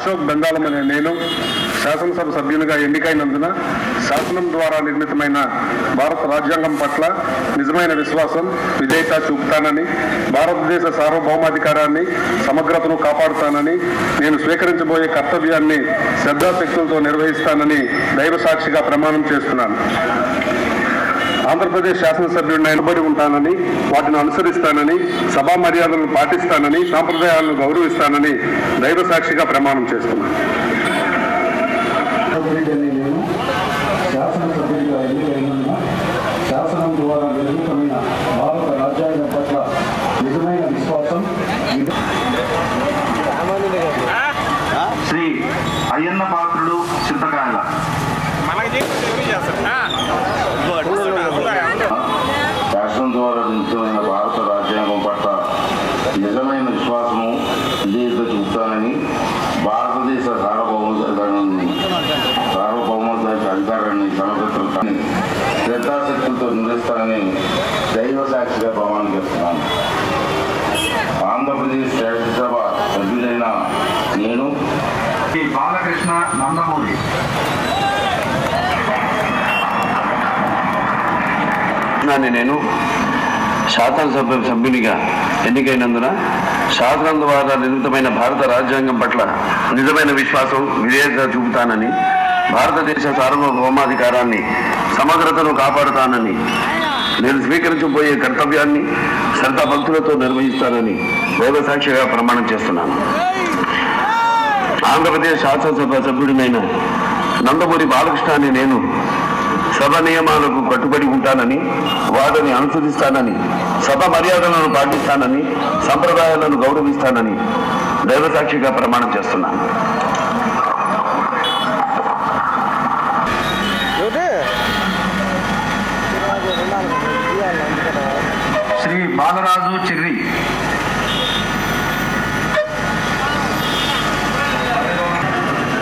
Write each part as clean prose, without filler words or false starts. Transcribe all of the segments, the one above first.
అశోక్ బెంగాలం అనే నేను శాసనసభ సభ్యునిగా ఎన్నికైనందున శాసనం ద్వారా నిర్మితమైన భారత రాజ్యాంగం పట్ల నిజమైన విశ్వాసం, విధేయత చూపుతానని, భారతదేశ సార్వభౌమాధికారాన్ని, సమగ్రతను కాపాడుతానని, నేను స్వీకరించబోయే కర్తవ్యాన్ని శ్రద్ధాశక్తులతో నిర్వహిస్తానని దైవ సాక్షిగా ప్రమాణం చేస్తున్నాను. ఆంధ్రప్రదేశ్ శాసనసభ్యుడిని నిలబడి ఉంటానని, వాటిని అనుసరిస్తానని, సభా మర్యాదలను పాటిస్తానని, సాంప్రదాయాలను గౌరవిస్తానని దైవ సాక్షిగా ప్రమాణం చేస్తున్నాను. శాసనసభ్యుడిగా ఎన్నికైనందున శాసనం ద్వారా నిర్మితమైన భారత రాజ్యాంగం పట్ల నిజమైన విశ్వాసం. శ్రీ అయ్యన్న పాత్రుడు చింతకాయల శాసనం ద్వారా నిర్మితమైన భారత రాజ్యాంగం పట్ల నిజమైన విశ్వాసము, విధేయత చూపుతానని, భారతదేశ అధికారాన్ని సమగ్రతని శ్రద్ధాశక్తులతో నిర్వహిస్తానని దైవ సాక్షిగా ప్రమాణం చేస్తున్నాను. ఆంధ్రప్రదేశ్ శాసనసభ సభ్యులైన నేను శ్రీ బాలకృష్ణ నందమూరి నేను శాసనసభ సభ్యునిగా ఎన్నికైనందున శాసనం ద్వారా నిర్మితమైన భారత రాజ్యాంగం పట్ల నిజమైన విశ్వాసం, విధేయత చూపుతానని, భారతదేశ సార్వభౌమాధికారాన్ని, సమగ్రతను కాపాడుతానని, నేను స్వీకరించబోయే కర్తవ్యాన్ని శ్రద్ధాభక్తులతో నిర్వహిస్తానని దైవ సాక్షిగా ప్రమాణం చేస్తున్నాను. ఆంధ్రప్రదేశ్ శాసనసభ సభ్యుడినైన నందమూరి బాలకృష్ణ అనే నేను సభ నియమాలకు కట్టుబడి ఉంటానని, వాటిని అనుసరిస్తానని, సభ మర్యాదలను పాటిస్తానని, సంప్రదాయాలను గౌరవిస్తానని దైవ సాక్షిగా ప్రమాణం చేస్తున్నాను. శ్రీ బాలరాజు చిర్రి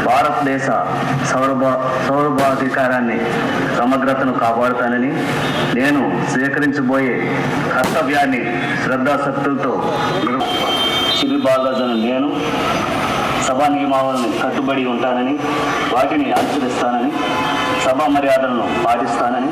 భారతదేశ సార్వభౌమాధికారాన్ని, సమగ్రతను కాపాడుతానని, నేను స్వీకరించబోయే కర్తవ్యాన్ని శ్రద్ధాశక్తులతో శ్రీ బాలరాజు నేను సభా నియమాలను కట్టుబడి ఉంటానని, వాటిని అనుసరిస్తానని, సభా మర్యాదలను పాటిస్తానని,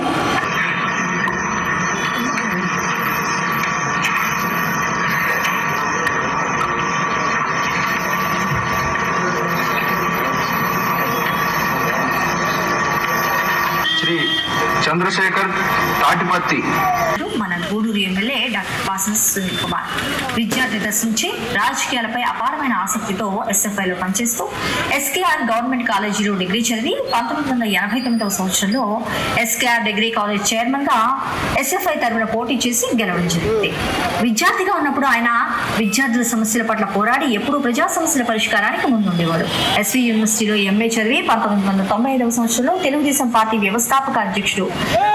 చంద్రశేఖర్ తాటిపత్తి మన గూడూరు ఎమ్మెల్యే డాక్టర్ పాసం సునీల్ కుమార్ విద్యార్థి దశ నుంచి రాజకీయాలపై అపారమైన ఆసక్తితో ఎస్ఎఫ్ఐలో పనిచేస్తూ ఎస్కేఆర్ గవర్నమెంట్ కాలేజీలో డిగ్రీ చదివి 1989వ సంవత్సరంలో ఎస్కేఆర్ డిగ్రీ కాలేజ్ చైర్మన్ గా ఎస్ఎఫ్ఐ తరఫున పోటీ చేసి గెలవడం జరిగింది. విద్యార్థిగా ఉన్నప్పుడు ఆయన విద్యార్థుల సమస్యల పట్ల పోరాడి ఎప్పుడూ ప్రజా సమస్యల పరిష్కారానికి ముందుండేవాడు. ఎస్వి యూనివర్సిటీలో ఎంఏ చదివి 1995వ సంవత్సరంలో తెలుగుదేశం పార్టీ వ్యవస్థాపక అధ్యక్షుడు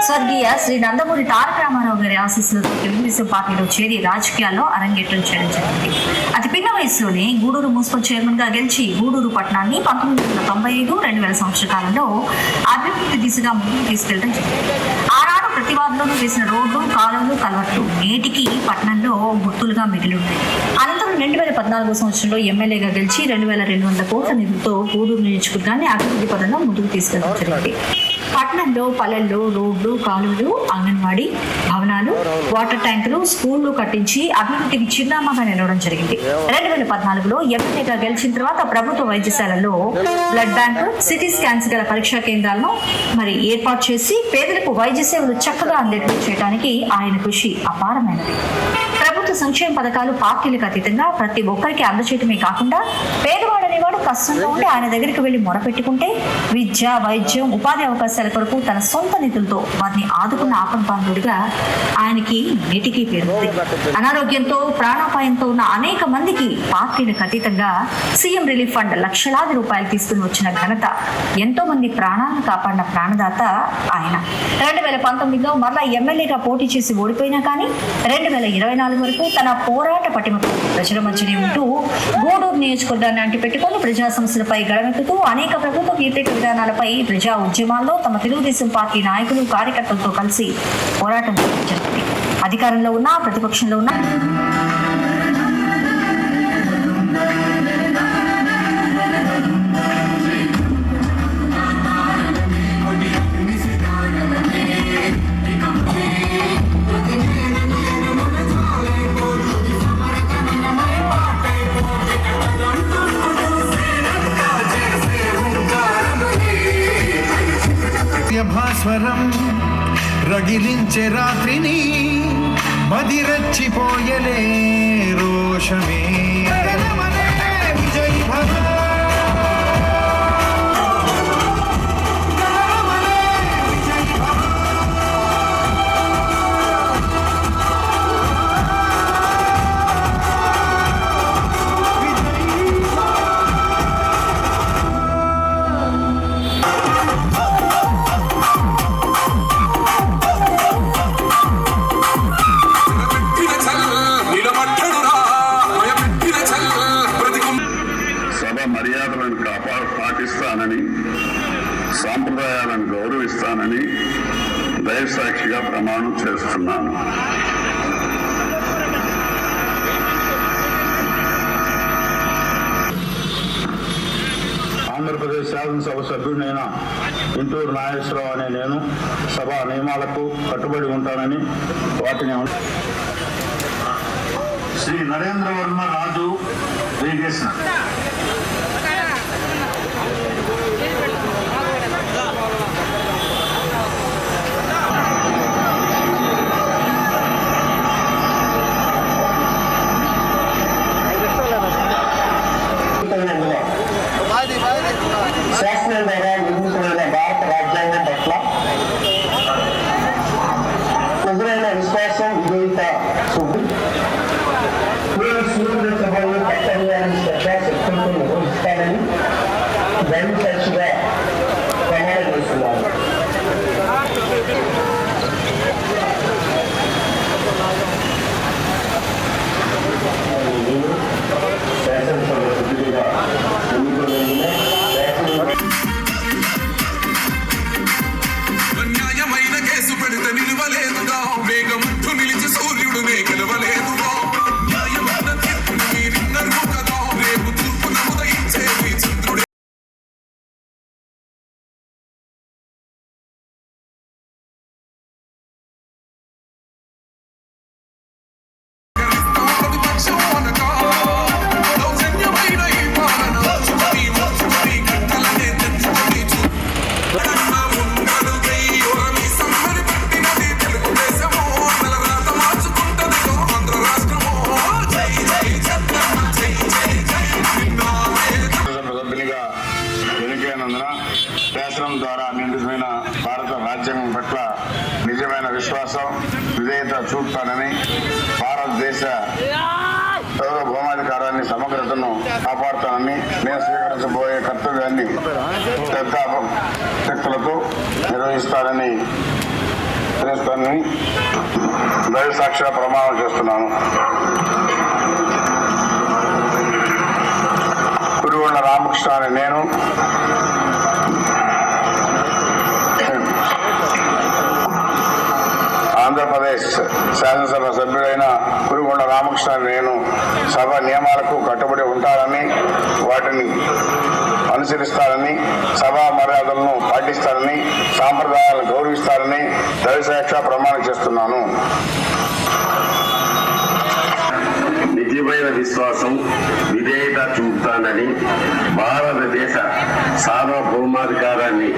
స్వర్గీయ శ్రీ నందమూరి తారక రామారావు గారి ఆశీస్సులతో తెలుగుదేశం పార్టీలో చేరి రాజకీయాల్లో అరంగేట్రం చేయడం జరిగింది. అతి పిన్న వయసులోనే గూడూరు మున్సిపల్ చైర్మన్ గా గెలిచి గూడూరు పట్టణాన్ని 1995-2000 సంవత్సర కాలంలో అభివృద్ధి దిశగా ముందుకు తీసుకెళ్లడం జరిగింది. ఆనాడు ప్రతి వార్డులోనూ వేసిన రోడ్లు, కాలువలు, కల్వర్ట్లు నేటికి పట్టణంలో గుర్తులుగా మిగిలి ఉన్నాయి. అనంతరం 2014 సంవత్సరంలో ఎమ్మెల్యేగా గెలిచి 2200 కోట్ల నిధులతో గూడూరు నియోజకవర్గాన్ని అభివృద్ధి పదంలో ముందుకు తీసుకెళ్లడం జరిగింది. పట్టణంలో, పల్లెల్లో రోడ్లు, కాలువలు, అంగన్వాడీ భవనాలు, వాటర్ ట్యాంకులు, స్కూళ్లు కట్టించి అభివృద్ధికి చిరునామాగా నిలవడం జరిగింది. 2014లో ఎమ్మెల్యేగా గెలిచిన తర్వాత ప్రభుత్వ వైద్యశాలలో బ్లడ్ బ్యాంక్, సిటీ స్కాన్స్ గల పరీక్షా కేంద్రాలను ఏర్పాటు చేసి పేదలకు వైద్య సేవలు చక్కగా అందేట్లు చేయడానికి ఆయన కృషి అపారమైనది. ప్రభుత్వ సంక్షేమ పథకాలు పార్టీలకు అతీతంగా ప్రతి ఒక్కరికి అందచేయటమే కాకుండా పేదవాడు అనేవాడు కష్టంలో ఉండి ఆయన దగ్గరికి వెళ్లి మొరపెట్టుకుంటే విద్య, వైద్యం, ఉపాధి అవకాశాల కొరకు తన సొంత నిధులతో వారిని ఆదుకున్న ఆపన్పాండుడిగా ఆయనకి నేటికి పేరుంది. అనారోగ్యంతో, ప్రాణాపాయంతో ఉన్న అనేక మందికి పార్టీలకు అతీతంగా సీఎం రిలీఫ్ ఫండ్ లక్షలాది రూపాయలు తీసుకుని వచ్చిన ఘనత, ఎంతో మంది ప్రాణాలను కాపాడిన ప్రాణదాత ఆయన. 2019లో మరలా ఎమ్మెల్యేగా పోటీ చేసి ఓడిపోయినా కానీ 2024 వరకు తన పోరాట పటిమతో ప్రజల మధ్యనే ఉంటూ గూడూరు నియోజకవర్గాన్ని అంటిపెట్టుకుని ప్రజా సమస్యలపై గడమెత్తుతూ అనేక ప్రభుత్వ వ్యతిరేక విధానాలపై ప్రజా ఉద్యమాల్లో తమ తెలుగుదేశం పార్టీ నాయకులు, కార్యకర్తలతో కలిసి పోరాటం జరిగింది. అధికారంలో ఉన్నా, ప్రతిపక్షంలో ఉన్నా స్వరం రగిలించే రాత్రిని మదిరచ్చిపోయలే రోషమే విజయ్ భవ మర్యాదలను పాటిస్తానని సాంప్రదాయాలను గౌరవిస్తానని దైవ సాక్షిగా ప్రమాణం చేస్తున్నాను. ఆంధ్రప్రదేశ్ శాసనసభ సభ్యుడైన ఇంటూరు నాగేశ్వరరావు అనే నేను సభా నియమాలకు కట్టుబడి ఉంటానని వాటిని శ్రీ నరేంద్ర వర్మ రాజు శ్రీకృష్ణ శాసనం ద్వారా నిర్మితమైన భారత రాజ్యాంగం పట్ల నిజమైన విశ్వాసం విజేత సభలో కర్తవ్యాన్ని శ్రద్ధాశక్తులతో నిర్వహిస్తానని దైవ సాక్షిగా ప్రమాణం చేస్తున్నాను. శాసనసభ సభ్యుడిగా న్యాయమైన కేసు పెడితే నిలవలేదుగా వేగముట్టు నిలిచి సూర్యుడు గెలవలేదుగా న్యాయమైన తీర్పును మీరిన్నరు కదా రేపు తూర్పు నముదయించేది చంద్రుడే. శాసనం ద్వారా నిర్మితమైన భారత రాజ్యాంగం పట్ల నిజమైన విశ్వాసం విధేయత చూపుతానని భారతదేశ సార్వభౌమాధికారాన్ని సమగ్రతను కాపాడుతానని నేను స్వీకరించబోయే కర్తవ్యాన్ని శ్రద్ధాశక్తులతో నిర్వహిస్తానని దైవ సాక్షిగా ప్రమాణం చేస్తున్నాను. కురుగొండ రామకృష్ణ అనే నేను ఆంధ్రప్రదేశ్ శాసనసభ సభ్యుడైన కురుగొండ రామకృష్ణ నేను సభ నియమాలకు కట్టుబడి ఉంటానని వాటిని అనుసరిస్తానని సభా మర్యాదలను పాటిస్తానని సాంప్రదాయాలను గౌరవిస్తానని దైవసాక్షిగా ప్రమాణం చేస్తున్నాను. నిజమైన విశ్వాసం విధేయత చూపుతానని భారతదేశ సార్వభౌమాధికారాన్ని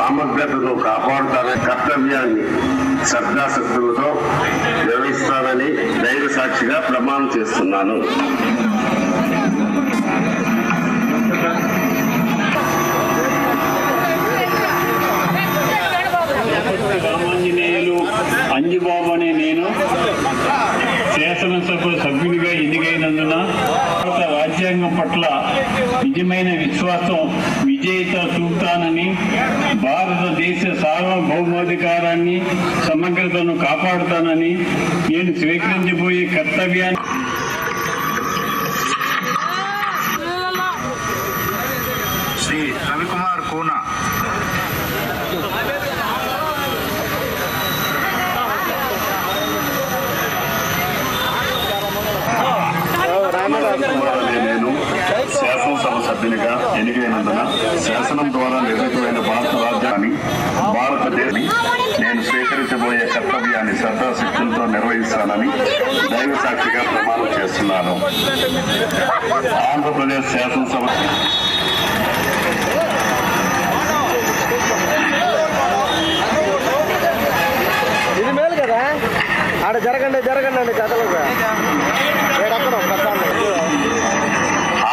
సమగ్రతను కాపాడుతానని కర్తవ్యాన్ని శ్రద్ధాశక్తులతో నిర్వహిస్తానని దైవ సాక్షిగా ప్రమాణం చేస్తున్నాను. రామాంజనేయులు అంజుబాబు అనే నేను శాసనసభ సభ్యునిగా ఎన్నికైనందున భారత రాజ్యాంగం పట్ల నిజమైన విశ్వాసం విజేత చూపుతానని భారతదేశ సార్వభౌమాధికారాన్ని సమగ్రతను కాపాడుతానని నేను స్వీకరించబోయే కర్తవ్యాన్ని శ్రీ రవికుమార్ కూనా నేను శాసనసభ సభ్యునిగా ఎన్నికైనందున శాసనం ద్వారా నిర్మితమైన భారత రాజ్యాన్ని భారతదేశాన్ని నేను స్వీకరించబోయే కర్తవ్యాన్ని శ్రద్ధాశక్తులతో నిర్వహిస్తానని దైవ సాక్షిగా ప్రమాణం చేస్తున్నాను. ఆంధ్రప్రదేశ్ శాసనసభ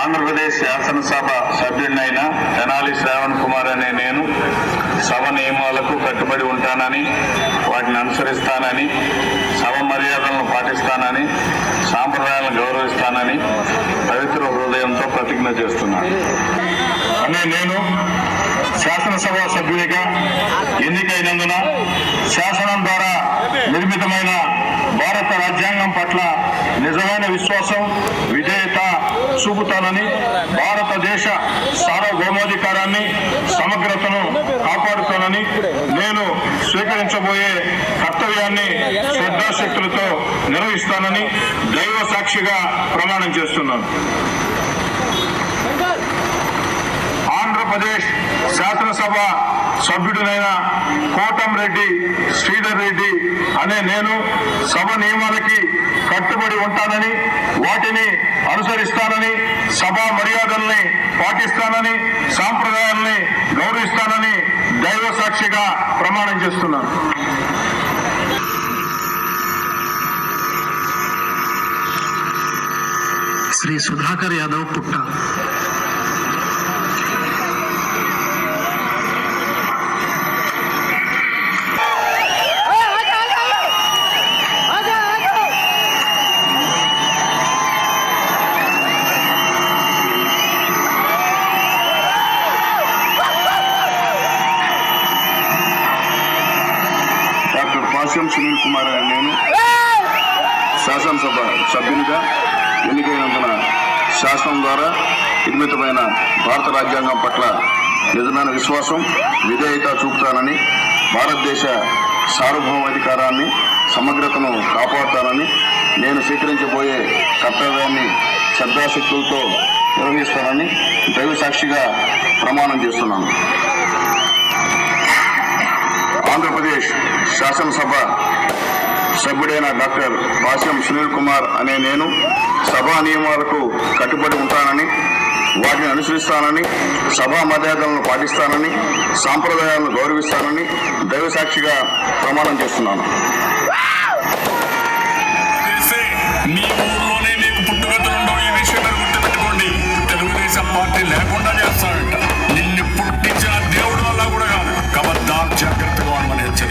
ఆంధ్రప్రదేశ్ శాసనసభ సభ్యుడినైన తెనాలి శ్రావణ్ కుమార్ అనే నేను సభ నియమాలకు కట్టుబడి ఉంటానని, వాటిని అనుసరిస్తానని, సభ మర్యాదలను పాటిస్తానని, సాంప్రదాయాలను గౌరవిస్తానని పవిత్ర హృదయంతో ప్రతిజ్ఞ చేస్తున్నాను. అనే నేను శాసనసభ సభ్యుడిగా ఎన్నికైనందున శాసనం ద్వారా నిర్మితమైన భారత రాజ్యాంగం పట్ల నిజమైన విశ్వాసం, విధేయత చూపుతానని, భారతదేశ సార్వభౌమాధికారాన్ని, సమగ్రతను కాపాడుతానని, నేను స్వీకరించబోయే కర్తవ్యాన్ని శ్రద్ధాశక్తులతో నిర్వహిస్తానని దైవ సాక్షిగా ప్రమాణం చేస్తున్నాను. ఆంధ్రప్రదేశ్ శాసనసభ సభ్యుడినైన కోటంరెడ్డి శ్రీధర్ రెడ్డి అనే నేను సభ నియమాలకి కట్టుబడి ఉంటానని, వాటిని అనుసరిస్తానని, సభా మర్యాదల్ని పాటిస్తానని, సాంప్రదాయాల్ని గౌరవిస్తానని దైవ సాక్షిగా ప్రమాణం చేస్తున్నాను. శ్రీ సుధాకర్ యాదవ్ పుట్ట. డాక్టర్ పాశ్యం సునీల్ కుమార్ అనే నేను శాసనసభ సభ్యునిగా ఎన్నికైనందున శాసనం ద్వారా నిర్మితమైన భారత రాజ్యాంగం పట్ల నిజమైన విశ్వాసం, విధేయత చూపుతానని, భారతదేశ సార్వభౌమాధికారాన్ని, సమగ్రతను కాపాడుతానని, నేను స్వీకరించబోయే కర్తవ్యాన్ని శ్రద్ధాశక్తులతో నిర్వహిస్తానని దైవ సాక్షిగా ప్రమాణం చేస్తున్నాను. ఆంధ్రప్రదేశ్ శాసనసభ సభ్యుడైన డాక్టర్ పాశ్యం సునీల్ కుమార్ అనే నేను సభా నియమాలకు కట్టుబడి ఉంటానని, వాటిని అనుసరిస్తానని, సభా మర్యాదలను పాటిస్తానని, సాంప్రదాయాలను గౌరవిస్తానని దైవ సాక్షిగా ప్రమాణం చేస్తున్నాను. మీ ఊర్లోనే నీకు పుట్టుగతులుండవు, ఈ విషయం గుర్తుపెట్టుకోండి. తెలుగుదేశం పార్టీ లేకుండా చేస్తాడంట. నిన్ను పుట్టించిన దేవుడు వల్ల కూడా కాదు. కబద్దార్ జాగ్రత్తగా ఉండమని హెచ్చరి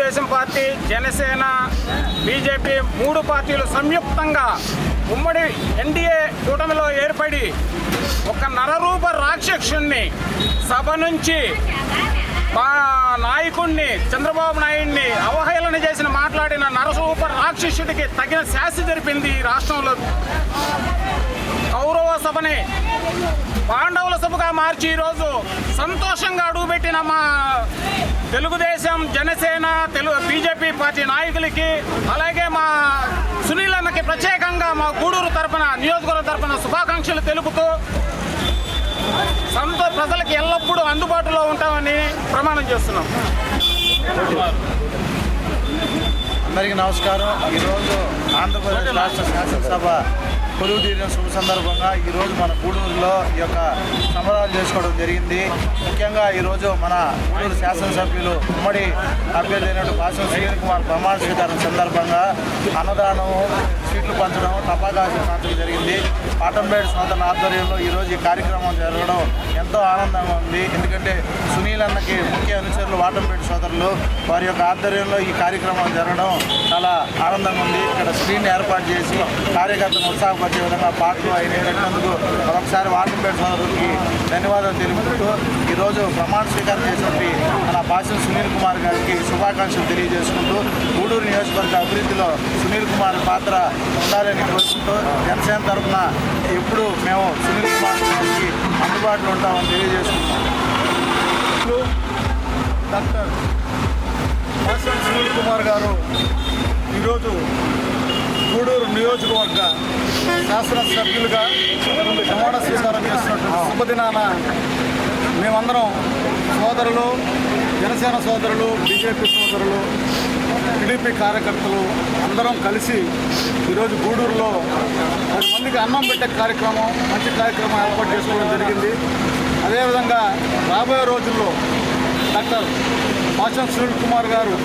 తెలుగుదేశం పార్టీ, జనసేన, బీజేపీ 3 పార్టీలు సంయుక్తంగా ఉమ్మడి ఎన్డీఏ కూటమిలో ఏర్పడి ఒక నరరూప రాక్షసుణ్ణి సభ నుంచి మా నాయకుడిని చంద్రబాబు నాయుడిని అవహేళన చేసిన మాట్లాడిన నరరూప రాక్షసుడికి తగిన శాస్తి జరిపింది ఈ రాష్ట్రంలో. కౌరవ సభని పాండవుల సభగా మార్చి ఈరోజు సంతోషంగా అడుగుపెట్టిన మా తెలుగుదేశం, జనసేన, బీజేపీ పార్టీ నాయకులకి, అలాగే మా సునీల్ అన్నకి ప్రత్యేకంగా మా గూడూరు తరపున, నియోజకవర్గం తరపున శుభాకాంక్షలు తెలుపుతూ ప్రజలకు ఎల్లప్పుడూ అందుబాటులో ఉంటామని ప్రమాణం చేస్తున్నాం. అందరికీ నమస్కారం. ఈరోజు ఆంధ్రప్రదేశ్ రాష్ట్ర శాసనసభ కొలువు తీరిన శుభ సందర్భంగా ఈరోజు మన గూడూరులో ఈ యొక్క సంబరాలు చేసుకోవడం జరిగింది. ముఖ్యంగా ఈరోజు మన గూడూరు శాసనసభ్యులు ఉమ్మడి అభ్యర్థి అయినటువంటి భాష సునీల్ కుమార్ ప్రమాణ స్వీకారం సందర్భంగా అన్నదానం, స్వీట్లు పంచడం, టపాకాయలు పంచడం జరిగింది. పాటంపేట సోదరుల ఆధ్వర్యంలో ఈరోజు ఈ కార్యక్రమం జరగడం ఎంతో ఆనందంగా ఉంది. ఎందుకంటే సునీల్ అన్నకి ముఖ్య అనుచరులు వాటంపేట సోదరులు, వారి యొక్క ఆధ్వర్యంలో ఈ కార్యక్రమం జరగడం చాలా ఆనందంగా ఉంది. ఇక్కడ స్క్రీన్ ఏర్పాటు చేసి కార్యకర్తను ఉత్సాహపరిచే విధంగా పాటలు అయినందుకు మరొకసారి వాటంపేట సోదరులకి ధన్యవాదాలు తెలుపుతూ ఈరోజు ప్రమాణ స్వీకారం చేసినటువంటి మన భాష సునీల్ కుమార్ గారికి శుభాకాంక్షలు తెలియజేసుకుంటూ గూడూరు నియోజకవర్గ అభివృద్ధిలో సునీల్ కుమార్ పాత్ర ఉండాలని కోరుకుంటూ జనసేన తరఫున ఎప్పుడు మేము సునీల్ కుమార్ గారికి అందుబాటులో ఉంటామని తెలియజేసుకుంటాం. డాక్టర్ భాష సునీల్ కుమార్ గారు ఈరోజు గూడూరు నియోజకవర్గ శాసనసభ్యులుగా ప్రమాణ స్వీకారం చేస్తున్నటువంటి శుభదినాన మేమందరం సోదరులు, జనసేన సోదరులు, బీజేపీ సోదరులు, టీడీపీ కార్యకర్తలు అందరం కలిసి ఈరోజు గూడూరులో 10 మందికి అన్నం పెట్టే కార్యక్రమం, మంచి కార్యక్రమం ఏర్పాటు చేసుకోవడం జరిగింది. అదేవిధంగా రాబోయే రోజుల్లో డాక్టర్ భాష సునీల్ కుమార్ గారు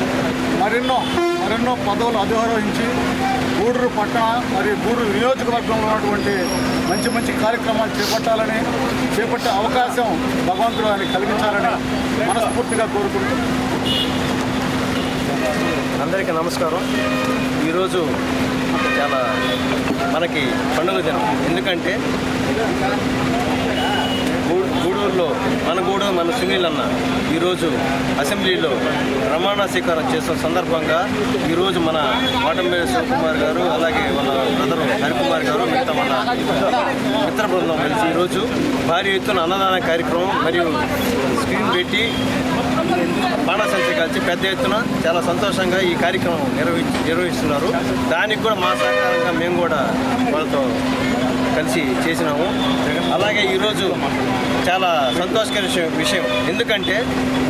మరెన్నో పదవులు అధిరోహించి గూడూరు పట్టణ మరియు గూడూరు నియోజకవర్గంలో ఉన్నటువంటి మంచి కార్యక్రమాలు చేపట్టే అవకాశం భగవంతుడు ఆయన కలిగించాలని మనస్ఫూర్తిగా కోరుకుంటూ అందరికీ నమస్కారం. ఈరోజు చాలా మనకి పండుగ దినం. ఎందుకంటే గూడూరులో మన సునీల్ అన్న ఈరోజు అసెంబ్లీలో ప్రమాణ స్వీకారం చేస్తున్న సందర్భంగా ఈరోజు మన వాటంపేట శివకుమార్ గారు, అలాగే మన బ్రదరు హరికుమార్ గారు, మిగతా మన మిత్ర బృందం కలిసి ఈరోజు భారీ ఎత్తున అన్నదాన కార్యక్రమం మరియు స్క్రీన్ పెట్టి బాణసంచ కలిసి పెద్ద ఎత్తున చాలా సంతోషంగా ఈ కార్యక్రమం నిర్వహిస్తున్నారు. దానికి కూడా మా సహకారంగా మేము కూడా వాళ్ళతో కలిసి చేసినాము. అలాగే ఈరోజు చాలా సంతోషకర విషయం. ఎందుకంటే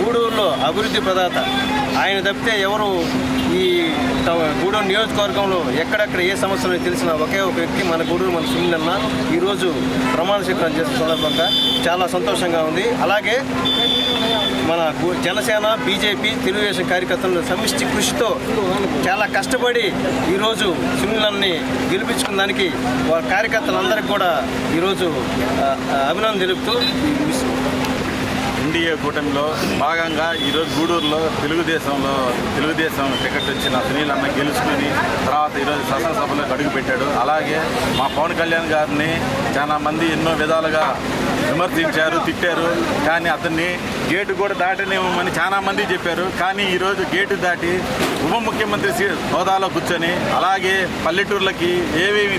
గూడూరులో అభివృద్ధి ప్రదాత ఆయన తప్పితే ఎవరు ఈ గూడూరు నియోజకవర్గంలో ఎక్కడెక్కడ ఏ సమస్యలు తెలిసిన ఒకే ఒక వ్యక్తి మన గూడూరు మన సునీల్ అన్న ఈరోజు ప్రమాణ స్వీకారం చేసిన సందర్భంగా చాలా సంతోషంగా ఉంది. అలాగే మన జనసేన, బీజేపీ, తెలుగుదేశం కార్యకర్తల సమిష్టి కృషితో చాలా కష్టపడి ఈరోజు సునీల్ అన్నని గెలిపించుకున్న దానికి వారి కార్యకర్తలందరికీ కూడా ఈరోజు అభినందన తెలుపుతూ ఎన్డీఏ కూటమిలో భాగంగా ఈరోజు గూడూరులో తెలుగుదేశం టికెట్ వచ్చిన సునీల్ అన్న గెలుచుకుని తర్వాత ఈరోజు శాసనసభలో అడుగుపెట్టాడు. అలాగే మా పవన్ కళ్యాణ్ గారిని చాలా మంది ఎన్నో విధాలుగా విమర్శించారు, తిట్టారు. కానీ అతన్ని గేటు కూడా దాటనివ్వమని చాలా మంది చెప్పారు. కానీ ఈరోజు గేటు దాటి ఉప ముఖ్యమంత్రి హోదాలో కూర్చొని, అలాగే పల్లెటూర్లకి ఏవేమి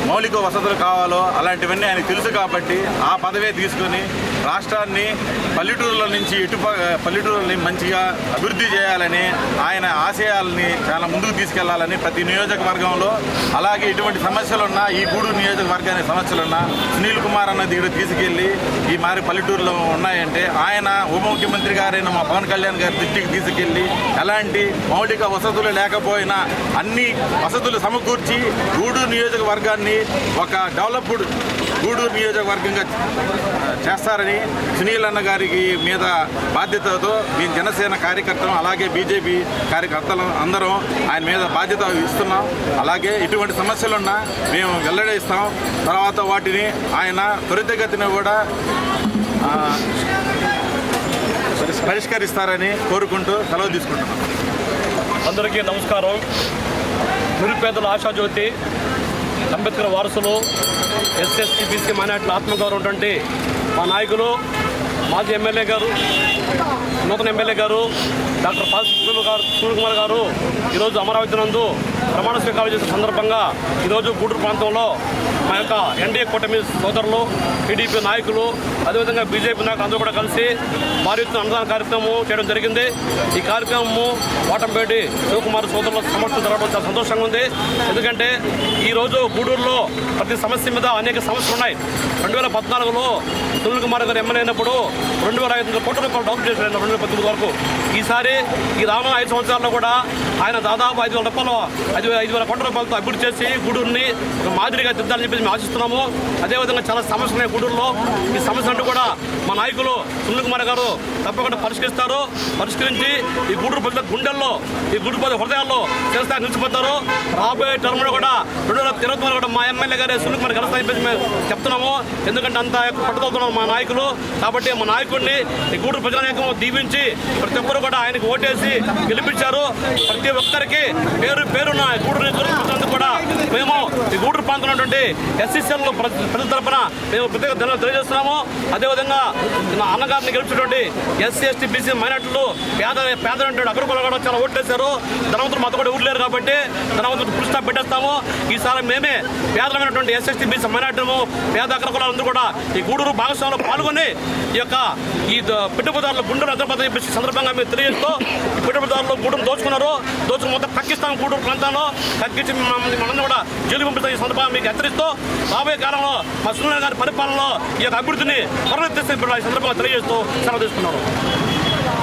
మౌలిక వసతులు కావాలో అలాంటివన్నీ ఆయనకు తెలుసు కాబట్టి ఆ పదవే తీసుకొని రాష్ట్రాన్ని పల్లెటూరులని మంచిగా అభివృద్ధి చేయాలని, ఆయన ఆశయాలని చాలా ముందుకు తీసుకెళ్లాలని ప్రతి నియోజకవర్గంలో, అలాగే ఇటువంటి సమస్యలున్నా ఈ గూడూరు నియోజకవర్గానికి సమస్యలున్నా సునీల్ కుమార్ అన్న దగ్గర తీసుకెళ్లి ఈ మారి పల్లెటూరులో ఉన్నాయంటే ఆయన ఉప ముఖ్యమంత్రి గారైన మా పవన్ కళ్యాణ్ గారి దృష్టికి తీసుకెళ్లి ఎలాంటి మౌలిక వసతులు లేకపోయినా అన్ని వసతులు సమకూర్చి గూడూరు నియోజకవర్గాన్ని ఒక డెవలప్డ్ గూడూరు నియోజకవర్గంగా చేస్తారని సునీల్ అన్న గారికి మీద బాధ్యతతో మేము జనసేన కార్యకర్తలు, అలాగే బీజేపీ కార్యకర్తలు అందరం ఆయన మీద బాధ్యత ఇస్తున్నాం. అలాగే ఇటువంటి సమస్యలున్నా మేము వెల్లడిస్తాం. తర్వాత వాటిని ఆయన త్వరితగతిన కూడా పరిష్కరిస్తారని కోరుకుంటూ సెలవు తీసుకుంటున్నాం. అందరికీ నమస్కారం. నిరుపేదల ఆశాజ్యోతి, అంబేద్కర్ వారసులు, ఎస్సీ బీసీ మైనార్టీల ఆత్మగౌరవం ఉన్నటువంటి మా నాయకులు, మాజీ ఎమ్మెల్యే గారు, నూతన ఎమ్మెల్యే గారు డాక్టర్ సూర్యకుమార్ గారు ఈరోజు అమరావతి నందు ప్రమాణ స్వీకారం చేసిన సందర్భంగా ఈరోజు గూడూరు ప్రాంతంలో మా యొక్క ఎన్డీఏ కూటమి సోదరులు, టీడీపీ నాయకులు, అదేవిధంగా బీజేపీ నాయకులు అందరూ కూడా కలిసి భారీ ఎత్తున అన్నదాన కార్యక్రమం చేయడం జరిగింది. ఈ కార్యక్రమము వాటంపేటి శివకుమార్ సోదరుల సమక్షంలో జరగడం చాలా సంతోషంగా ఉంది. ఎందుకంటే ఈరోజు గూడూరులో ప్రతి సమస్య మీద అనేక సమస్యలు ఉన్నాయి. 2014లో సునీల్ కుమార్ గారు ఎమ్మెల్యే అయినప్పుడు 2,500 కోట్ల రూపాయలు డబ్బు చేశారు 2019 వరకు. ఈసారి ఈ రానున్న 5 సంవత్సరాల్లో కూడా ఆయన దాదాపు 5,000 కోట్ల రూపాయలతో అభివృద్ధి చేసి గూడూరుని మాదిరిగా దిద్దాలని చెప్పి మేము ఆశిస్తున్నాము. అదేవిధంగా చాలా సమస్యలు ఉన్నాయి గూడూరులో. ఈ సమస్యలు కూడా మా నాయకులు సునీల్ కుమార్ గారు తప్పకుండా పరిష్కరిస్తారు. పరిష్కరించి ఈ గూడూరు ప్రజల గుండెల్లో, ఈ గూడూరు ప్రజల హృదయాల్లో చేస్తా నిలిచిపోతారు. రాబోయే టర్మ్లో కూడా 2029 కూడా మా ఎమ్మెల్యే గారే సునీల్ కుమార్ గెలుస్తారని చెప్పి మేము చెప్తున్నాము. ఎందుకంటే అంత పట్టుదలుతున్నారు మా నాయకులు. కాబట్టి మా నాయకుడిని ఈ గూడూరు ప్రజానేకం దీవించి ప్రతి ఒక్కరు కూడా ఆయనకు ఓటేసి గెలిపించారు. ప్రతి ఒక్కరికి పేరున్న గూడూరు నియోజకవర్గం కూడా మేము ఈ గూడూరు ప్రాంతంలో ఉన్నటువంటి ఎస్సీసీఎల్ ప్రజల తరఫున మేము ప్రత్యేక ధన్యవాదాలు తెలియజేస్తున్నాము. అదేవిధంగా అన్నగారిని గెలిచినటువంటి ఎస్సీ ఎస్టీ బీసీ మైనార్టీలు పేదలంటే అగ్రకులు కూడా చాలా ఓట్లేశారు. ధనవంతులు మాతో కూడా ఊర్లేరు కాబట్టి ధనవంతులు ఫుల్ స్టాప్ పెట్టేస్తాము. ఈసారి మేమే పేదలమైనటువంటి ఎస్ఎస్టీ బీసీ మైనార్టీలు, పేద అగ్రకులందరూ కూడా ఈ గూడూరు భాగస్వామ్యంలో పాల్గొని ఈ పెట్టుబడిదారుల గుండెలు అద్దరిపోతాయని చెప్పేసి సందర్భంగా మేము తెలియజేస్తూ, ఈ పెట్టుబడిదారులు గూడూరు దోచుకుని మొత్తం తగ్గిస్తాం. గూడూరు ప్రాంతాల్లో తగ్గించి మనందరూ కూడా జైలు పంపిస్తాం. ఈ సందర్భంగా మీకు హెచ్చరిస్తూ రాబోయే కాలంలో మా సునీల్ గారి పరిపాలనలో ఈ యొక్క అభివృద్ధిని పరివర్తిస్తే ఈ సందర్భంగా తెలియజేస్తూ సెలవు తీసుకున్నారు.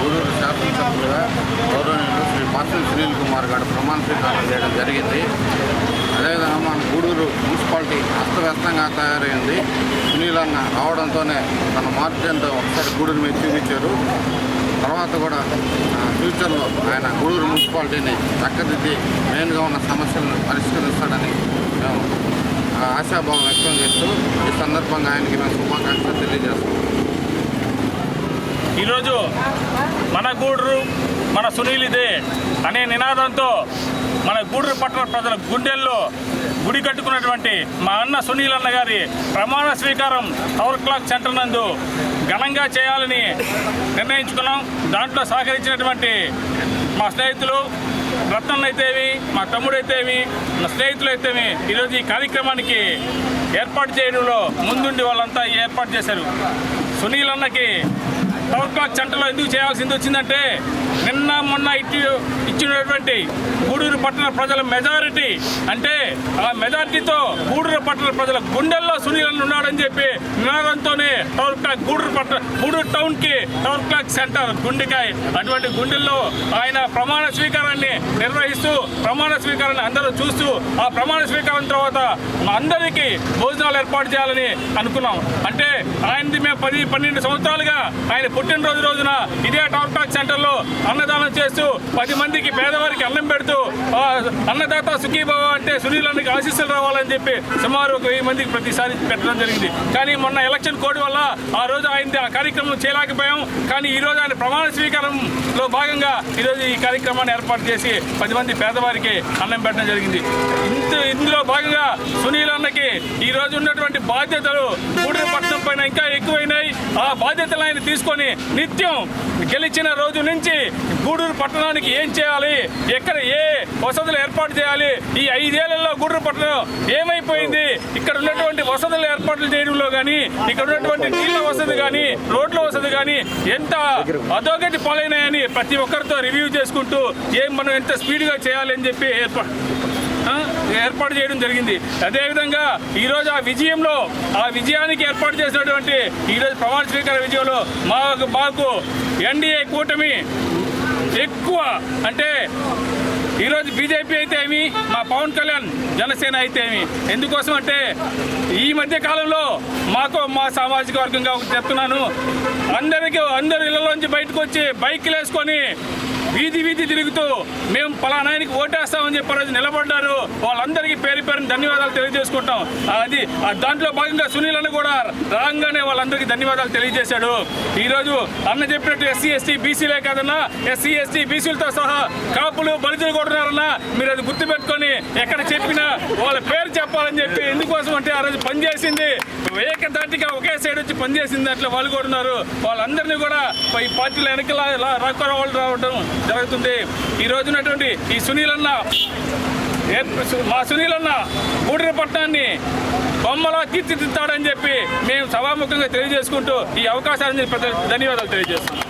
గూడూరు శాసనసభ్యులుగా గౌరవనీయులు శ్రీ పార్సల్ సునీల్ కుమార్ గారు ప్రమాణ స్వీకారం చేయడం జరిగింది. అదేవిధంగా మన గూడూరు మున్సిపాలిటీ అస్తవ్యస్తంగా తయారైంది. సునీల్ అన్న రావడంతోనే తన మార్గంతో ఒకసారి గూడూరు మీద చూపించారు. తర్వాత కూడా ఫ్యూచర్లో ఆయన గూడూరు మున్సిపాలిటీని చక్కదిద్ది మెయిన్గా ఉన్న సమస్యలను పరిష్కరిస్తాడని మేము ఆశాభావం వ్యక్తం చేస్తూ ఈ సందర్భంగా ఆయనకి మేము శుభాకాంక్షలు తెలియజేస్తాం. ఈరోజు మన గూడూరు మన సునీల్ ఇదే అనే నినాదంతో మన గూడూరు పట్టణ ప్రజల గుండెల్లో గుడి కట్టుకున్నటువంటి మా అన్న సునీల్ అన్న గారి ప్రమాణ స్వీకారం టవర్ క్లాక్ సెంటర్ నందు ఘనంగా చేయాలని నిర్ణయించుకున్నాం. దాంట్లో సహకరించినటువంటి మా స్నేహితులు రత్నన్న అయితేవి, మా తమ్ముడైతేవి, నా స్నేహితులు అయితేవి ఈరోజు ఈ కార్యక్రమానికి ఏర్పాటు చేయడంలో ముందుండి వాళ్ళంతా ఏర్పాటు చేశారు. సునీల్ అన్నకి టవర్ క్లాక్ సెంటర్లో ఎందుకు చేయాల్సింది వచ్చిందంటే నిన్న మొన్న ఇచ్చినటువంటి గూడూరు పట్టణ ప్రజల మెజారిటీ అంటే ఆ మెజారిటీతో గూడూరు పట్టణ ప్రజల గుండెల్లో సునీల్ ఉన్నాడని చెప్పి నినాదంతోనే టవర్ క్లాక్ గూడూరు టౌన్కి టవర్ క్లాక్ సెంటర్ గుండెకాయ. అటువంటి గుండెల్లో ఆయన ప్రమాణ స్వీకారాన్ని నిర్వహిస్తూ ప్రమాణ స్వీకారాన్ని అందరూ చూస్తూ ఆ ప్రమాణ స్వీకారం తర్వాత అందరికీ భోజనాలు ఏర్పాటు చేయాలని అనుకున్నాం. అంటే ఆయనది మేము 10-12 సంవత్సరాలుగా ఆయన పుట్టినరోజు రోజున ఇదే టవర్ క్లాక్ సెంటర్లో అన్నదానం చేస్తూ 10 మందికి పేదవారికి అన్నం పెడుతూ అన్నదాత సుఖీభవ అంటే సునీల్ అన్నకి ఆశీస్సులు రావాలని చెప్పి సుమారు 1000 మందికి ప్రతిసారి పెట్టడం జరిగింది. కానీ మొన్న ఎలక్షన్ కోడ్ వల్ల ఆ రోజు ఆయన ఆ కార్యక్రమం చేయలేకపోయాం. కానీ ఈరోజు ఆయన ప్రమాణ స్వీకారంలో భాగంగా ఈరోజు ఈ కార్యక్రమాన్ని ఏర్పాటు చేసి 10 మంది పేదవారికి అన్నం పెట్టడం జరిగింది. ఇందులో భాగంగా సునీల్ అన్నకి ఈ రోజు ఉన్నటువంటి బాధ్యతలు గూడూరు పట్టణం పైన ఇంకా ఎక్కువైనాయి. ఆ బాధ్యతలు ఆయన తీసుకొని నిత్యం గెలిచిన రోజు నుంచి గూడూరు పట్టణానికి ఏం చేయాలి, ఎక్కడ ఏ వసతులు ఏర్పాటు చేయాలి, ఈ 5 ఏళ్లలో గూడూరు పట్టణం ఏమైపోయింది, ఇక్కడ ఉన్నటువంటి వసతులు ఏర్పాట్లు చేయడంలో కానీ, ఇక్కడ ఉన్నటువంటి నీళ్ల వసతి కానీ, రోడ్ల వసతి కానీ ఎంత అధోగతి పాలైనాయని ప్రతి ఒక్కరితో రివ్యూ చేసుకుంటూ మనం ఎంత స్పీడ్గా చేయాలి అని చెప్పి ఏర్పాటు చేయడం జరిగింది. అదేవిధంగా ఈరోజు ఆ విజయానికి ఏర్పాటు చేసినటువంటి ఈరోజు ప్రమాణ స్వీకార విజయంలో మాకు ఎన్డీఏ కూటమి ఎక్కువ అంటే ఈరోజు బీజేపీ అయితే ఏమి, మా పవన్ కళ్యాణ్ జనసేన అయితే ఏమి. ఎందుకోసం అంటే ఈ మధ్య కాలంలో మా సామాజిక వర్గంగా చెప్తున్నాను, అందరూ ఇళ్లలోంచి బయటకు వచ్చి బైక్లు వేసుకొని వీధి వీధి తిరుగుతూ మేము పలానాయనికి ఓటేస్తామని చెప్పి రోజు నిలబడ్డారు. వాళ్ళందరికీ పేరు పేరుని ధన్యవాదాలు తెలియజేసుకుంటాం. అది దాంట్లో భాగంగా సునీల్ అన్న కూడా రాగానే వాళ్ళందరికీ ధన్యవాదాలు తెలియజేశాడు. ఈరోజు అన్న చెప్పినట్టు ఎస్సీ ఎస్టీ బీసీలే కాదన్నా, ఎస్సీ ఎస్టీ బీసీలతో సహా కాపులు బలితులు కూడా ఉన్నారన్నా. మీరు అది గుర్తుపెట్టుకొని ఎక్కడ చెప్పినా వాళ్ళ పేరు చెప్పాలని చెప్పి, ఎందుకోసం అంటే ఆ రోజు పనిచేసింది ఏకధాటిగా ఒకే సైడ్ వచ్చి పనిచేసింది, అట్లా వాళ్ళు కూడా ఉన్నారు. వాళ్ళందరినీ కూడా ఈ పార్టీల వెనకలా వాళ్ళు రావడం జరుగుతుంది. ఈ రోజునటువంటి ఈ సునీల్ అన్న, మా సునీల్ అన్న గూడూరు పట్టణాన్ని బొమ్మలా తీర్చిదిద్దాడని చెప్పి మేము సభాముఖంగా తెలియజేసుకుంటూ ఈ అవకాశాన్ని ధన్యవాదాలు తెలియజేస్తున్నాం.